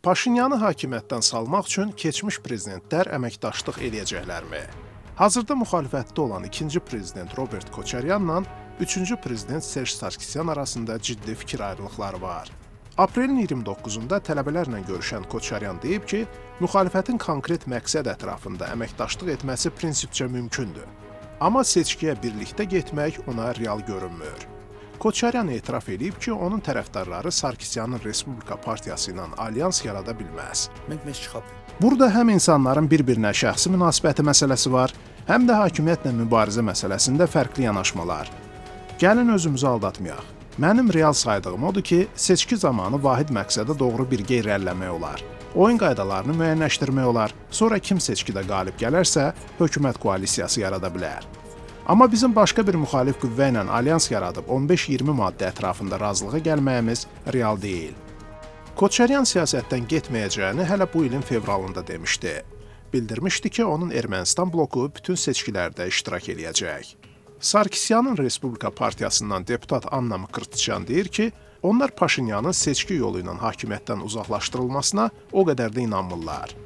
Paşinyanı hakimiyyətdən salmaq üçün keçmiş prezidentlər əməkdaşlıq eləyəcəklərmi? Hazırda müxalifətdə olan ikinci prezident Robert Koçaryanla üçüncü prezident Serj Sarkisyan arasında ciddi fikir ayrılıqları var. Aprelin 29-da tələbələrlə görüşən Koçaryan deyib ki, müxalifətin konkret məqsəd ətrafında əməkdaşlıq etməsi prinsipcə mümkündür. Amma seçkiyə birlikdə getmək ona real görünmür. Koçaryan etiraf edib ki, onun tərəfdarları Sarkisyanın Respublika Partiyası ilə alyans yarada bilməz. Burada həm insanların bir-birinə şəxsi münasibəti məsələsi var, həm də hakimiyyətlə mübarizə məsələsində fərqli yanaşmalar. Gəlin özümüzü aldatmayaq. Mənim real saydığım odur ki, seçki zamanı vahid məqsədə doğru birgə irəliləmək olar. Oyun qaydalarını müəyyənləşdirmək olar, sonra kim seçkidə qalib gələrsə, hökumət koalisiyası yarada bilər. Amma bizim başqa bir müxalif qüvvə ilə alyans yaradıb 15-20 maddə ətrafında razılığa gəlməyimiz real deyil. Koçaryan siyasətdən getməyəcəyini hələ bu ilin fevralında demişdi. Bildirmişdi ki, onun Ermənistan bloku bütün seçkilərdə iştirak eləyəcək. Sarkisyanın Respublika Partiyasından deputat Anna Mkrtçyan deyir ki, onlar Paşinyanın seçki yolu ilə hakimiyyətdən uzaqlaşdırılmasına o qədər də inanmırlar.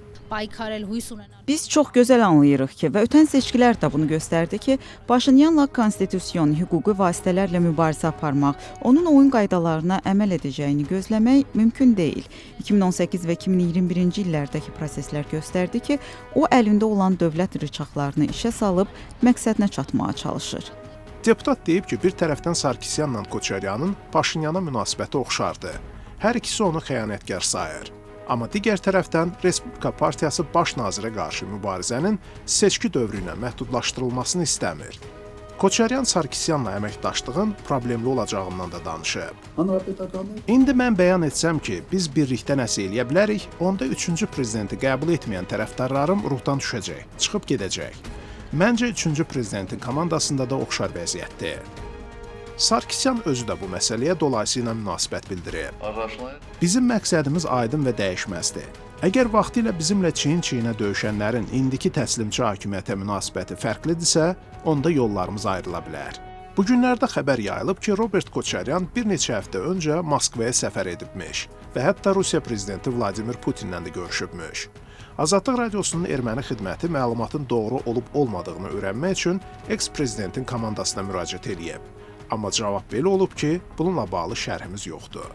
Biz çox gözəl anlayırıq ki, və ötən seçkilər də bunu göstərdi ki, Paşinyanla konstitusyon, hüquqi vasitələrlə mübarizə aparmaq, onun oyun qaydalarına əməl edəcəyini gözləmək mümkün deyil. 2018 və 2021-ci illərdəki proseslər göstərdi ki, o əlində olan dövlət rıçaqlarını işə salıb məqsədinə çatmağa çalışır. Deputat deyib ki, bir tərəfdən Sarkisyanla Koçaryanın Paşinyana münasibəti oxşardı. Hər ikisi onu xəyanətkar sayır. Amma digər tərəfdən Respublika Partiyası baş nazirə qarşı mübarizənin seçki dövrü ilə məhdudlaşdırılmasını istəmir. Koçaryan Sarkisyanla əməkdaşlığın problemli olacağından da danışıb. İndi mən bəyan etsəm ki, biz birlikdə nəsə eləyə bilərik, onda üçüncü prezidenti qəbul etməyən tərəfdarlarım ruhdan düşəcək, çıxıb gedəcək. Məncə üçüncü prezidentin komandasında da oxşar vəziyyətdir. Sarkisyan özü də bu məsələyə dolayısıyla münasibət bildirib. Bizim məqsədimiz aydın və dəyişməzdir. Əgər vaxtilə bizimlə çiyin-çiyinə döyüşənlərin indiki təslimçi hakimiyyətə münasibəti fərqlidirsə, onda yollarımız ayrıla bilər. Bu günlərdə xəbər yayılıb ki, Robert Koçaryan bir neçə həftə öncə Moskvaya səfər edibmiş və hətta Rusiya prezidenti Vladimir Putinlə də görüşübmüş. Azadlıq Radiosunun erməni xidməti məlumatın doğru olub-olmadığını öyrənmək üçün eks-prezidentin komandasına müraciət edib. Amma cavab belə olub ki, bununla bağlı şərhimiz yoxdur.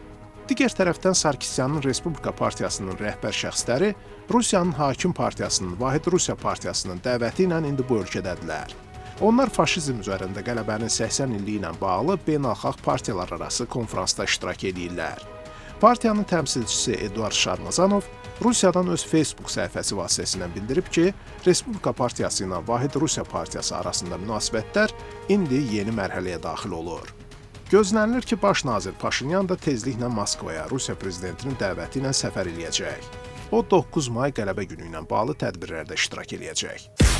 Digər tərəfdən Sarkisyanın Respublika Partiyasının rəhbər şəxsləri Rusiyanın hakim partiyasının Vahid Rusiya partiyasının dəvəti ilə indi bu ölkədədirlər. Onlar faşizm üzərində qələbənin 80 illiyi ilə bağlı beynəlxalq partiyalar arası konfransda iştirak edirlər. Partiyanın təmsilçisi Eduard Şarmazanov Rusiyadan öz Facebook səhifəsi vasitəsilə bildirib ki, Respublika Partiyası ilə Vahid Rusiya Partiyası arasında münasibətlər indi yeni mərhələyə daxil olur. Gözlənilir ki, baş nazir Paşinyan da tezliklə Moskvaya Rusiya prezidentinin dəvəti ilə səfər eləyəcək. O 9 may qələbə günü ilə bağlı tədbirlərdə iştirak eləyəcək.